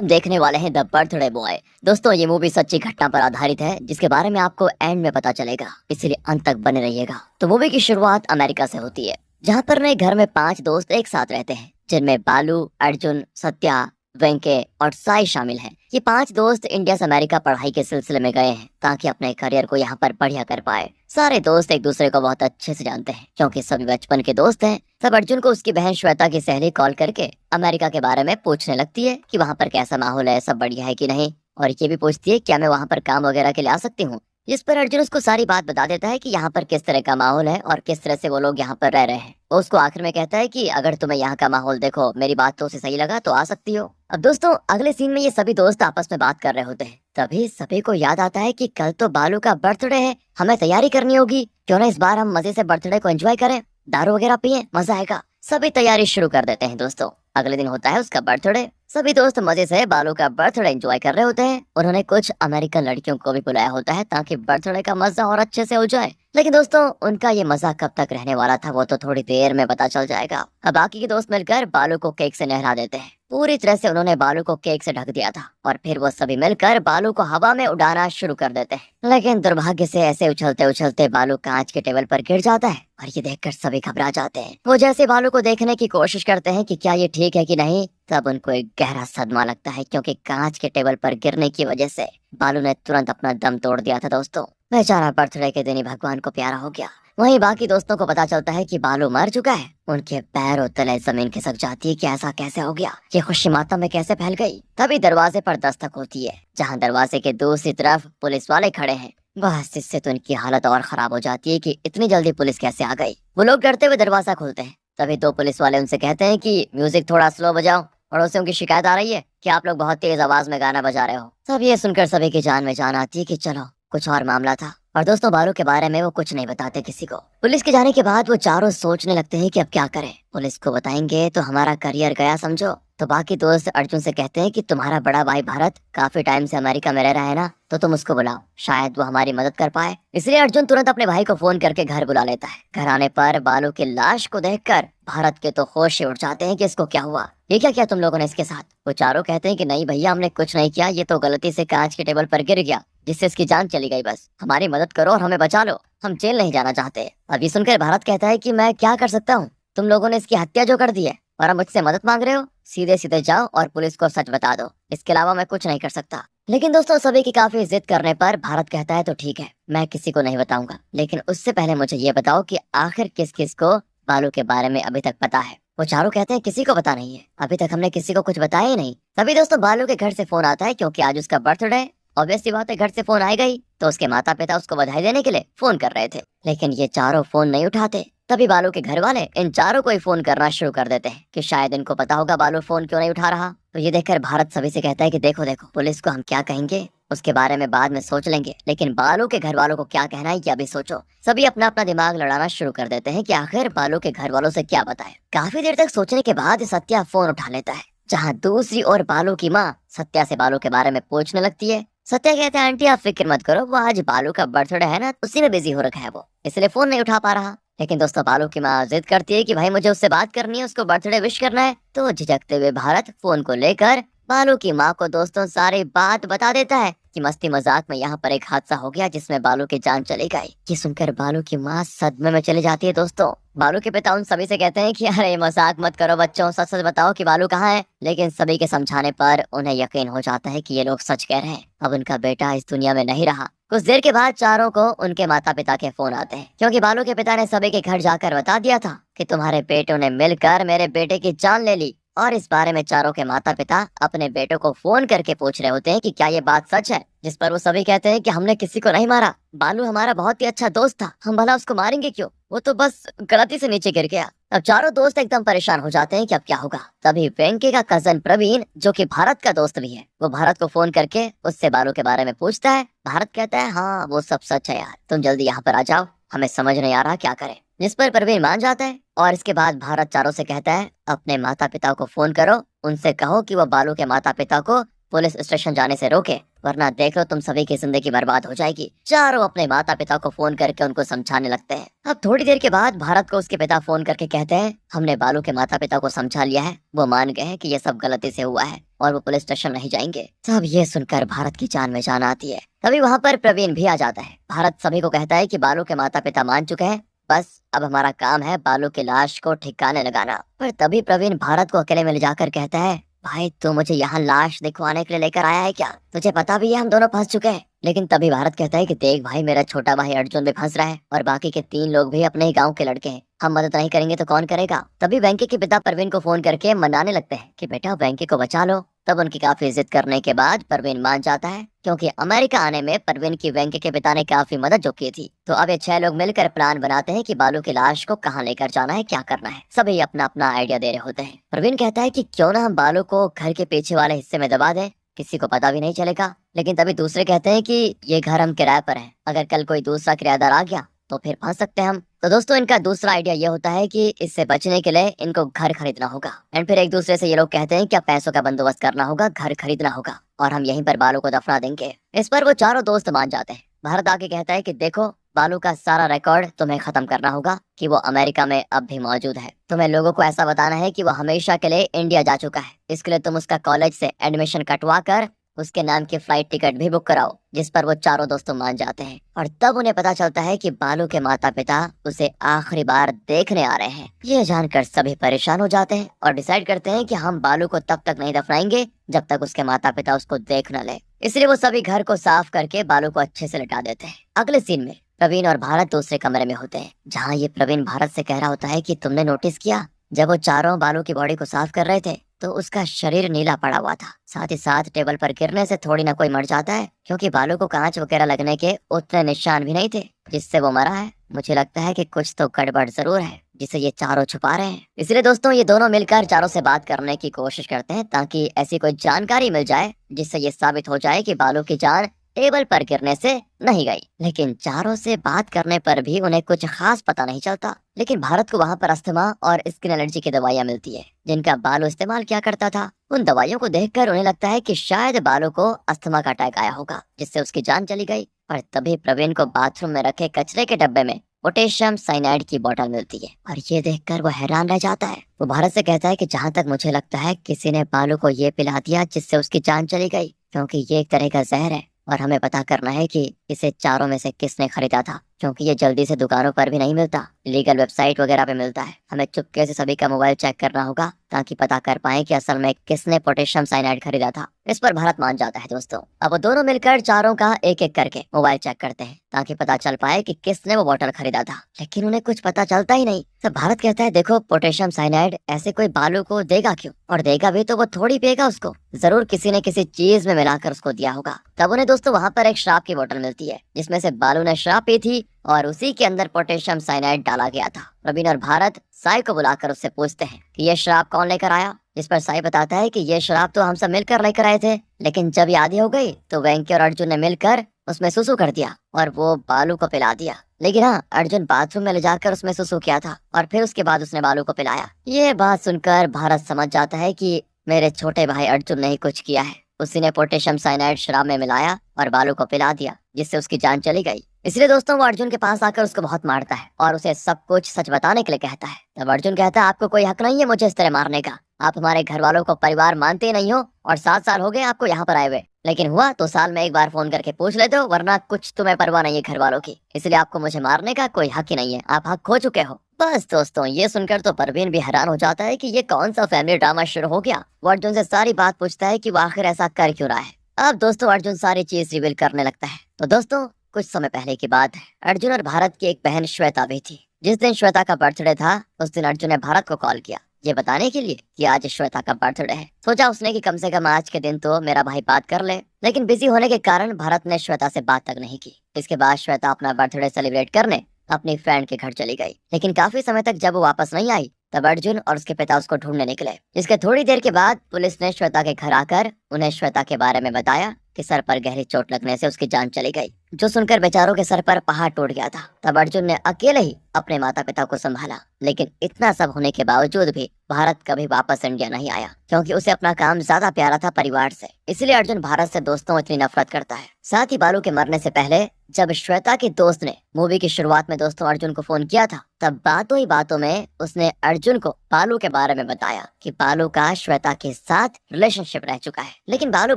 देखने वाले हैं द बर्थडे बॉय। दोस्तों ये मूवी सच्ची घटना पर आधारित है जिसके बारे में आपको एंड में पता चलेगा, इसलिए अंत तक बने रहिएगा। तो मूवी की शुरुआत अमेरिका से होती है, जहाँ पर नए घर में 5 दोस्त एक साथ रहते हैं, जिनमें बालू, अर्जुन, सत्या, वेंके और साई शामिल हैं। ये 5 दोस्त इंडिया से अमेरिका पढ़ाई के सिलसिले में गए हैं ताकि अपने करियर को यहाँ पर बढ़िया कर पाए। सारे दोस्त एक दूसरे को बहुत अच्छे से जानते हैं क्योंकि सभी बचपन के दोस्त हैं। तब अर्जुन को उसकी बहन श्वेता की सहेली कॉल करके अमेरिका के बारे में पूछने लगती है कि वहाँ पर कैसा माहौल है, सब बढ़िया है कि नहीं, और ये भी पूछती है क्या मैं वहाँ पर काम वगैरह के लिए आ सकती हूँ। जिस पर अर्जुन उसको सारी बात बता देता है कि यहाँ पर किस तरह का माहौल है और किस तरह से वो लोग यहाँ पर रह रहे हैं। वो उसको आखिर में कहता है कि अगर तुम्हें यहाँ का माहौल देखो मेरी बात तो उसे सही लगा तो आ सकती हो। अब दोस्तों अगले सीन में ये सभी दोस्त आपस में बात कर रहे होते हैं, तभी सभी को याद आता है कि कल तो बालू का बर्थडे है, हमें तैयारी करनी होगी। क्यों ना इस बार हम मजे से बर्थडे को एंजॉय करें, दारू वगैरह पिए, मजा आएगा। सभी तैयारी शुरू कर देते हैं। दोस्तों अगले दिन होता है उसका बर्थडे। सभी दोस्त मजे से बालू का बर्थडे एंजॉय कर रहे होते हैं। उन्होंने कुछ अमेरिकन लड़कियों को भी बुलाया होता है ताकि बर्थडे का मजा और अच्छे से हो जाए। लेकिन दोस्तों उनका ये मजा कब तक रहने वाला था वो तो थोड़ी देर में पता चल जाएगा। अब बाकी के दोस्त मिलकर बालू को केक से नहला देते हैं। पूरी तरह से उन्होंने बालू को केक से ढक दिया था और फिर वो सभी मिलकर बालू को हवा में उड़ाना शुरू कर देते हैं। लेकिन दुर्भाग्य से ऐसे उछलते उछलते बालू कांच के टेबल पर गिर जाता है और ये देखकर सभी घबरा जाते हैं। वो जैसे बालू को देखने की कोशिश करते हैं कि क्या ये ठीक है कि नहीं, तब उनको एक गहरा सदमा लगता है क्योंकि कांच के टेबल पर गिरने की वजह से बालू ने तुरंत अपना दम तोड़ दिया था। दोस्तों बेचारा बर्थडे के दिन ही भगवान को प्यारा हो गया। वहीं बाकी दोस्तों को पता चलता है कि बालू मर चुका है। उनके पैरों तले जमीन खिसक जाती है कि ऐसा कैसे हो गया, ये खुशी माता में कैसे फैल गई। तभी दरवाजे पर दस्तक होती है, जहां दरवाजे के दूसरी तरफ पुलिस वाले खड़े हैं। बस इससे तो इनकी हालत और खराब हो जाती है कि इतनी जल्दी पुलिस कैसे आ गई। वो लोग डरते हुए दरवाजा खोलते हैं। तभी 2 पुलिस वाले उनसे कहते हैं कि म्यूजिक थोड़ा स्लो बजाओ, पड़ोसियों की शिकायत आ रही है कि आप लोग बहुत तेज आवाज में गाना बजा रहे हो। सब ये सुनकर सभी की जान में जान आती है कि चलो कुछ और मामला था। और दोस्तों बालू के बारे में वो कुछ नहीं बताते किसी को। पुलिस के जाने के बाद वो चारों सोचने लगते हैं कि अब क्या करें। पुलिस को बताएंगे तो हमारा करियर गया समझो। तो बाकी दोस्त अर्जुन से कहते हैं कि तुम्हारा बड़ा भाई भारत काफी टाइम से अमेरिका में रह रहा है ना, तो तुम उसको बुलाओ, शायद वो हमारी मदद कर पाए। इसलिए अर्जुन तुरंत अपने भाई को फोन करके घर बुला लेता है। घर आने पर बालू की लाश को देखकर भारत के तो होश से उड़ जाते हैं कि इसको क्या हुआ, ये क्या किया तुम लोगों ने इसके साथ। वो चारों कहते हैं कि नहीं भैया हमने कुछ नहीं किया, ये तो गलती से कांच के टेबल पर गिर गया जिससे इसकी जान चली गई। बस हमारी मदद करो और हमें बचा लो, हम जेल नहीं जाना चाहते। अभी सुनकर भारत कहता है कि मैं क्या कर सकता हूँ, तुम लोगों ने इसकी हत्या जो कर दी है और अब मुझसे मदद मांग रहे हो, सीधे सीधे जाओ और पुलिस को सच बता दो, इसके अलावा मैं कुछ नहीं कर सकता। लेकिन दोस्तों सभी की काफी जिद करने पर भारत कहता है तो ठीक है मैं किसी को नहीं बताऊंगा, लेकिन उससे पहले मुझे ये बताओ कि आखिर किस किस को बालू के बारे में अभी तक पता है। वो चारों कहते हैं किसी को पता नहीं है, अभी तक हमने किसी को कुछ बताया ही नहीं। तभी दोस्तों बालू के घर से फोन आता है क्योंकि आज उसका बर्थडे है। ऑब्वियस सी बात है, घर से फोन आई गई तो उसके माता पिता उसको बधाई देने के लिए फोन कर रहे थे, लेकिन ये चारों फोन नहीं उठाते। तभी बालू के घर वाले इन चारों को ही फोन करना शुरू कर देते हैं कि शायद इनको पता होगा बालू फोन क्यों नहीं उठा रहा। तो ये देखकर भारत सभी से कहता है कि देखो देखो पुलिस को हम क्या कहेंगे उसके बारे में बाद में सोच लेंगे, लेकिन बालू के घर वालों को क्या कहना है ये अभी सोचो। सभी अपना अपना दिमाग लड़ाना शुरू कर देते हैं कि आखिर बालू के घर वालों से क्या बताएं। काफी देर तक सोचने के बाद सत्या फोन उठा लेता है, जहाँ दूसरी ओर बालू की माँ सत्या से बालू के बारे में पूछने लगती है। सत्या कहते हैं आंटी आप फिक्र मत करो, वो आज बालू का बर्थडे है ना, उसी में बिजी हो रखा है वो, इसलिए फोन नहीं उठा पा रहा। लेकिन दोस्तों बालू की माँ जिद करती है कि भाई मुझे उससे बात करनी है, उसको बर्थडे विश करना है। तो झिझकते हुए भारत फोन को लेकर बालू की माँ को दोस्तों सारी बात बता देता है कि मस्ती मजाक में यहाँ पर एक हादसा हो गया जिसमें बालू की जान चली गई। ये सुनकर बालू की माँ सदमे में चली जाती है। दोस्तों बालू के पिता उन सभी से कहते हैं कि अरे मजाक मत करो बच्चों, सच सच बताओ कि बालू कहाँ है। लेकिन सभी के समझाने पर उन्हें यकीन हो जाता है कि ये लोग सच कह रहे हैं, अब उनका बेटा इस दुनिया में नहीं रहा। कुछ देर के बाद चारों को उनके माता पिता के फोन आते हैं क्योंकि बालू के पिता ने सभी के घर जाकर बता दिया था कि तुम्हारे बेटों ने मिलकर मेरे बेटे की जान ले ली। और इस बारे में चारों के माता पिता अपने बेटों को फोन करके पूछ रहे होते हैं कि क्या ये बात सच है, जिस पर वो सभी कहते हैं कि हमने किसी को नहीं मारा, बालू हमारा बहुत ही अच्छा दोस्त था, हम भला उसको मारेंगे क्यों, वो तो बस गलती से नीचे गिर गया। अब चारों दोस्त एकदम परेशान हो जाते हैं कि अब क्या होगा। तभी वेंकी का कजन प्रवीण जो कि भारत का दोस्त भी है, वो भारत को फोन करके उससे बालू के बारे में पूछता है। भारत कहता है हाँ वो सब सच है यार, तुम जल्दी यहाँ पर आ जाओ, हमें समझ नहीं आ रहा क्या करें। जिस पर प्रवीण मान जाता है और इसके बाद भारत चारों से कहता है अपने माता पिता को फोन करो, उनसे कहो कि वो बालू के माता पिता को पुलिस स्टेशन जाने से रोके वरना देख लो तुम सभी की जिंदगी बर्बाद हो जाएगी। चारों अपने माता पिता को फोन करके उनको समझाने लगते हैं। अब थोड़ी देर के बाद भारत को उसके पिता फोन करके कहते हैं, हमने बालू के माता पिता को समझा लिया है, वो मान गए हैं कि ये सब गलती से हुआ है और वो पुलिस स्टेशन नहीं जाएंगे। तब ये सुनकर भारत की जान में जान आती है। तभी वहाँ पर प्रवीण भी आ जाता है। भारत सभी को कहता है कि बालू के माता पिता मान चुके हैं, बस अब हमारा काम है बालू की लाश को ठिकाने लगाना। पर तभी प्रवीण भारत को अकेले में ले जाकर कहता है, भाई तू मुझे यहाँ लाश दिखवाने के लिए लेकर आया है क्या? तुझे पता भी है हम दोनों फंस चुके हैं। लेकिन तभी भारत कहता है कि देख भाई, मेरा छोटा भाई अर्जुन भी फंस रहा है और बाकी के 3 लोग भी अपने ही गांव के लड़के हैं। हम मदद नहीं करेंगे तो कौन करेगा? तभी वेंकी के पिता परवीन को फोन करके मनाने लगते हैं कि बेटा वेंकी को बचा लो। तब उनकी काफी जिद करने के बाद परवीन मान जाता है, क्योंकि अमेरिका आने में परवीन की वेंकी के पिता ने काफी मदद जो की थी। तो अब ये 6 लोग मिलकर प्लान बनाते हैं कि बालू की लाश को कहाँ लेकर जाना है, क्या करना है। सभी अपना अपना आइडिया दे रहे होते हैं। परवीन कहता है कि क्यों ना हम बालू को घर के पीछे वाले हिस्से में दबा दें, किसी को पता भी नहीं चलेगा। लेकिन तभी दूसरे कहते हैं कि ये घर हम किराए पर हैं, अगर कल कोई दूसरा किराएदार आ गया तो फिर फंस सकते हैं हम। तो दोस्तों इनका दूसरा आइडिया ये होता है कि इससे बचने के लिए इनको घर खरीदना होगा। एंड फिर एक दूसरे से ये लोग कहते हैं कि अब पैसों का बंदोबस्त करना होगा, घर खरीदना होगा और हम यहीं पर बालू को दफना देंगे। इस पर वो चारों दोस्त मान जाते हैं। भारत आके कहता है कि देखो, बालू का सारा रिकॉर्ड तुम्हें खत्म करना होगा कि वो अमेरिका में अब भी मौजूद है। तुम्हें लोगों को ऐसा बताना है कि वो हमेशा के लिए इंडिया जा चुका है। इसके लिए तुम उसका कॉलेज से एडमिशन कटवा कर उसके नाम की फ्लाइट टिकट भी बुक कराओ, जिस पर वो चारों दोस्तों मान जाते हैं। और तब उन्हें पता चलता है कि बालू के माता पिता उसे आखिरी बार देखने आ रहे हैं। ये जानकर सभी परेशान हो जाते हैं और डिसाइड करते हैं कि हम बालू को तब तक नहीं दफनाएंगे जब तक उसके माता पिता उसको देख न ले। इसलिए वो सभी घर को साफ करके बालू को अच्छे से लिटा देते हैं। अगले सीन में प्रवीण और भारत दूसरे कमरे में होते हैं, जहाँ ये प्रवीण भारत से कह रहा होता है कि तुमने नोटिस किया, जब वो चारों बालू की बॉडी को साफ कर रहे थे तो उसका शरीर नीला पड़ा हुआ था। साथ ही साथ टेबल पर गिरने से थोड़ी ना कोई मर जाता है, क्योंकि बालू को कांच वगैरह लगने के उतने निशान भी नहीं थे जिससे वो मरा है। मुझे लगता है कि कुछ तो गड़बड़ जरूर है जिसे ये चारों छुपा रहे हैं। इसलिए दोस्तों ये दोनों मिलकर चारों से बात करने की कोशिश करते हैं, ताकि ऐसी कोई जानकारी मिल जाए जिससे ये साबित हो जाए कि बालू की जान टेबल पर गिरने से नहीं गई। लेकिन चारों से बात करने पर भी उन्हें कुछ खास पता नहीं चलता। लेकिन भारत को वहाँ पर अस्थमा और स्किन एलर्जी की दवाइयाँ मिलती है, जिनका बालू इस्तेमाल किया करता था। उन दवाइयों को देखकर उन्हें लगता है कि शायद बालू को अस्थमा का अटैक आया होगा, जिससे उसकी जान चली गई। और तभी प्रवीण को बाथरूम में रखे कचरे के डब्बे में पोटेशियम साइनाइड की बोतल मिलती है और ये देखकर वो हैरान रह जाता है। वो भारत से कहता है कि जहाँ तक मुझे लगता है किसी ने बालू को ये पिला दिया जिससे उसकी जान चली गई, क्योंकि ये एक तरह का जहर है और हमें पता करना है कि इसे चारों में से किसने खरीदा था, क्योंकि ये जल्दी से दुकानों पर भी नहीं मिलता, लीगल वेबसाइट वगैरह पे मिलता है। हमें चुपके से सभी का मोबाइल चेक करना होगा ताकि पता कर पाए कि असल में किसने पोटेशियम साइनाइड खरीदा था। इस पर भारत मान जाता है। दोस्तों अब वो दोनों मिलकर चारों का एक एक करके मोबाइल चेक करते हैं ताकि पता चल पाए कि किसने वो बोतल खरीदा था, लेकिन उन्हें कुछ पता चलता ही नहीं। तो भारत कहता है, देखो पोटेशियम साइनाइड ऐसे कोई बालू को देगा क्यों, और देगा भी तो वो थोड़ी पिएगा उसको, जरूर किसी ने किसी चीज में मिलाकर उसको दिया होगा। तब उन्हें दोस्तों वहाँ पर एक शराब की बोतल मिलती है जिसमें से बालू ने शराब पी थी और उसी के अंदर पोटेशियम साइनाइड डाला गया था। प्रवीण और भारत साई को बुलाकर उससे पूछते हैं कि ये शराब कौन लेकर आया, जिस पर साई बताता है कि ये शराब तो हम सब मिलकर लेकर आए थे, लेकिन जब ये आधी हो गई तो वेंकी और अर्जुन ने मिलकर उसमें सुसु कर दिया और वो बालू को पिला दिया। लेकिन हाँ, अर्जुन बाथरूम में ले जाकर उसमें सुसु किया था और फिर उसके बाद उसने बालू को पिलाया। ये बात सुनकर भारत समझ जाता है कि मेरे छोटे भाई अर्जुन ने ही कुछ किया है। उसी ने पोटेशियम साइनाइड शराब में मिलाया और बालू को पिला दिया, जिससे उसकी जान चली गई। इसलिए दोस्तों वो अर्जुन के पास आकर उसको बहुत मारता है और उसे सब कुछ सच बताने के लिए कहता है। तब अर्जुन कहता है, आपको कोई हक नहीं है मुझे इस तरह मारने का। आप हमारे घर वालों को परिवार मानते नहीं हो और 7 साल हो गए आपको यहाँ पर आए हुए, लेकिन हुआ तो साल में एक बार फोन करके पूछ लेते हो, वरना कुछ तुम्हें परवाह नहीं है घर वालों की। इसलिए आपको मुझे मारने का कोई हक ही नहीं है, आप हक खो चुके हो। बस दोस्तों ये सुनकर तो परवीन भी हैरान हो जाता है कि ये कौन सा फैमिली ड्रामा शुरू हो गया। वो अर्जुन से सारी बात पूछता है कि वो आखिर ऐसा कर क्यों रहा है। अब दोस्तों अर्जुन सारी चीज रिवील करने लगता है। तो दोस्तों कुछ समय पहले की बात है, अर्जुन और भारत की एक बहन श्वेता भी थी। जिस दिन श्वेता का बर्थडे था उस दिन अर्जुन ने भारत को कॉल किया ये बताने के लिए कि आज श्वेता का बर्थडे है। सोचा उसने कि कम से कम आज के दिन तो मेरा भाई बात कर ले, लेकिन बिजी होने के कारण भारत ने श्वेता से बात तक नहीं की। इसके बाद श्वेता अपना बर्थडे सेलिब्रेट करने अपनी फ्रेंड के घर चली गई, लेकिन काफी समय तक जब वो वापस नहीं आई तब अर्जुन और उसके पिता उसको ढूंढने निकले। इसके थोड़ी देर के बाद पुलिस ने श्वेता के घर आकर उन्हें श्वेता के बारे में बताया कि सर पर गहरी चोट लगने से उसकी जान चली गई, जो सुनकर बेचारों के सर पर पहाड़ टूट गया था। तब अर्जुन ने अकेले ही अपने माता पिता को संभाला लेकिन इतना सब होने के बावजूद भी भारत कभी वापस इंडिया नहीं आया, क्योंकि उसे अपना काम ज्यादा प्यारा था परिवार से। इसलिए अर्जुन भारत से दोस्तों इतनी नफरत करता है। साथ ही बालू के मरने से पहले जब श्वेता की दोस्त ने मूवी की शुरुआत में दोस्तों अर्जुन को फोन किया था, तब बातों ही बातों में उसने अर्जुन को बालू के बारे में बताया कि बालू का श्वेता के साथ रिलेशनशिप रह चुका है। लेकिन बालू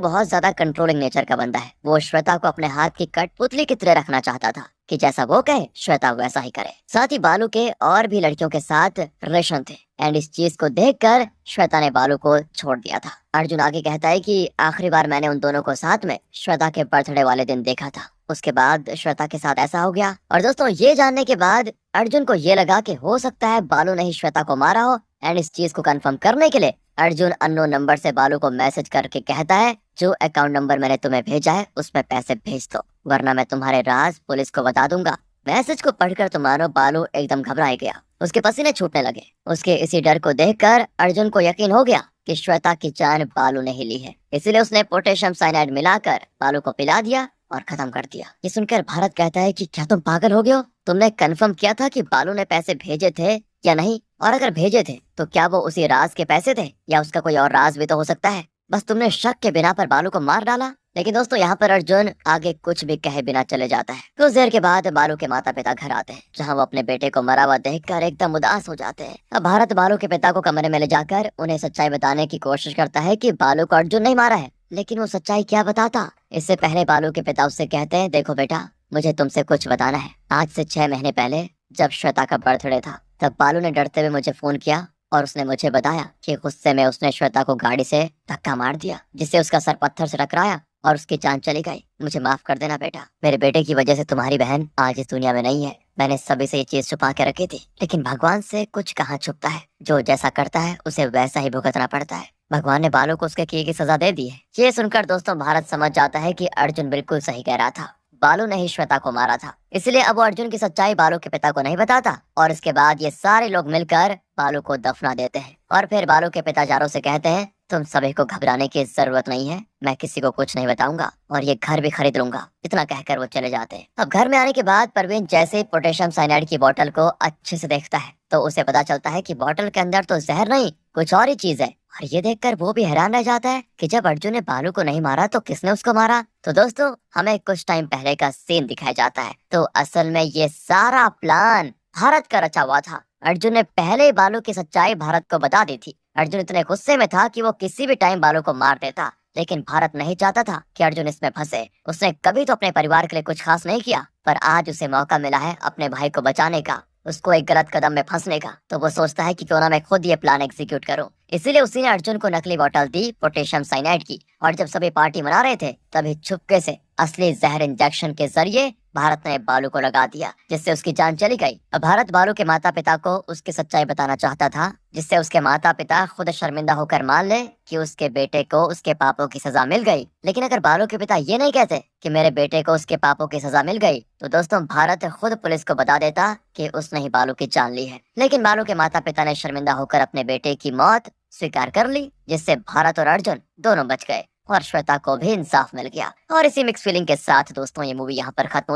बहुत ज्यादा कंट्रोलिंग नेचर का बंदा है। वो श्वेता को अपने हाथ की कठपुतली की तरह रखना चाहता था कि जैसा वो कहे श्वेता वैसा ही करे। साथ ही बालू के और भी लड़कियों के साथ रिलेशन थे एंड इस चीज को देखकर श्वेता ने बालू को छोड़ दिया था। अर्जुन आगे कहता है कि आखिरी बार मैंने उन दोनों को साथ में श्वेता के बर्थडे वाले दिन देखा था, उसके बाद श्वेता के साथ ऐसा हो गया। और दोस्तों ये जानने के बाद अर्जुन को ये लगा कि हो सकता है बालू ने ही श्वेता को मारा हो एंड इस चीज को कंफर्म करने के लिए अर्जुन अननोन नंबर से बालू को मैसेज करके कहता है जो अकाउंट नंबर मैंने तुम्हें भेजा है उसमें पैसे भेज दो, वरना मैं तुम्हारे राज पुलिस को बता दूंगा। मैसेज को पढ़कर तो मानो बालू एकदम घबरा गया, उसके पसीने छूटने लगे। उसके इसी डर को देखकर अर्जुन को यकीन हो गया कि श्वेता की जान बालू ने ही ली है। इसलिए उसने पोटेशियम साइनाइड मिलाकर बालू को पिला दिया और खत्म कर दिया। ये सुनकर भारत कहता है कि क्या तुम पागल हो गए हो? तुमने कंफर्म किया था कि बालू ने पैसे भेजे थे या नहीं? और अगर भेजे थे तो क्या वो उसी राज के पैसे थे या उसका कोई और राज भी तो हो सकता है। बस तुमने शक के बिना पर बालू को मार डाला। लेकिन दोस्तों यहाँ पर अर्जुन आगे कुछ भी कहे बिना चले जाता है। कुछ देर के बाद बालू के माता पिता घर आते हैं, जहाँ वो अपने बेटे को मरा हुआ देखकर एकदम उदास हो जाते हैं। अब भारत बालू के पिता को कमरे में ले जाकर उन्हें सच्चाई बताने की कोशिश करता है कि बालू को अर्जुन नहीं मारा है। लेकिन वो सच्चाई क्या बताता? इससे पहले बालू के पिता उससे कहते हैं, देखो बेटा, मुझे तुमसे कुछ बताना है। आज से 6 महीने पहले जब श्वेता का बर्थडे था, तब बालू ने डरते हुए मुझे फोन किया और उसने मुझे बताया कि गुस्से में उसने श्वेता को गाड़ी से धक्का मार दिया, जिससे उसका सर पत्थर से टकराया और उसकी जान चली गई। मुझे माफ कर देना बेटा, मेरे बेटे की वजह से तुम्हारी बहन आज इस दुनिया में नहीं है। मैंने सभी से ये चीज छुपा के रखी थी, लेकिन भगवान से कुछ कहाँ छुपता है। जो जैसा करता है उसे वैसा ही भुगतना पड़ता है। भगवान ने बालू को उसके किए की सजा दे दी है। ये सुनकर दोस्तों भारत समझ जाता है कि अर्जुन बिल्कुल सही कह रहा था, बालू ने ही श्वेता को मारा था। इसलिए अब वो अर्जुन की सच्चाई बालू के पिता को नहीं बताता और इसके बाद ये सारे लोग मिलकर बालू को दफना देते हैं। और फिर बालू के पिता जारो से कहते हैं, तुम सभी को घबराने की जरूरत नहीं है, मैं किसी को कुछ नहीं बताऊंगा और ये घर भी खरीद लूंगा। इतना कहकर वो चले जाते हैं। अब घर में आने के बाद परवीन जैसे पोटेशियम साइनाइड की बोतल को अच्छे से देखता है तो उसे पता चलता है कि बोतल के अंदर तो जहर नहीं, कुछ और ही चीज है। और ये देखकर वो भी हैरान रह जाता है कि जब अर्जुन ने बालू को नहीं मारा तो किसने उसको मारा। तो दोस्तों हमें कुछ टाइम पहले का सीन दिखाया जाता है। तो असल में ये सारा प्लान भारत का रचा हुआ था। अर्जुन ने पहले ही बालू की सच्चाई भारत को बता दी थी। अर्जुन इतने गुस्से में था कि वो किसी भी टाइम बालू को मार देता, लेकिन भारत नहीं चाहता था कि अर्जुन इसमें फंसे। उसने कभी तो अपने परिवार के लिए कुछ खास नहीं किया, पर आज उसे मौका मिला है अपने भाई को बचाने का, उसको एक गलत कदम में फंसने का। तो वो सोचता है कि क्यों ना मैं खुद ये प्लान एग्जीक्यूट करूं। इसीलिए उसी ने अर्जुन को नकली बोतल दी पोटेशियम साइनाइड की। और जब सभी पार्टी मना रहे थे तभी चुपके से असली जहर इंजेक्शन के जरिए भारत ने बालू को लगा दिया, जिससे उसकी जान चली गई। अब भारत बालू के माता पिता को उसकी सच्चाई बताना चाहता था, जिससे उसके माता पिता खुद शर्मिंदा होकर मान ले कि उसके बेटे को उसके पापों की सजा मिल गई। लेकिन अगर बालू के पिता ये नहीं कहते कि मेरे बेटे को उसके पापों की सजा मिल गई, तो दोस्तों भारत खुद पुलिस को बता देता कि उसने ही बालू की जान ली है। लेकिन बालू के माता पिता ने शर्मिंदा होकर अपने बेटे की मौत स्वीकार कर ली, जिससे भारत और अर्जुन दोनों बच गए और श्वेता को भी इंसाफ मिल गया। और इसी मिक्स फीलिंग के साथ दोस्तों ये मूवी यहाँ पर खत्म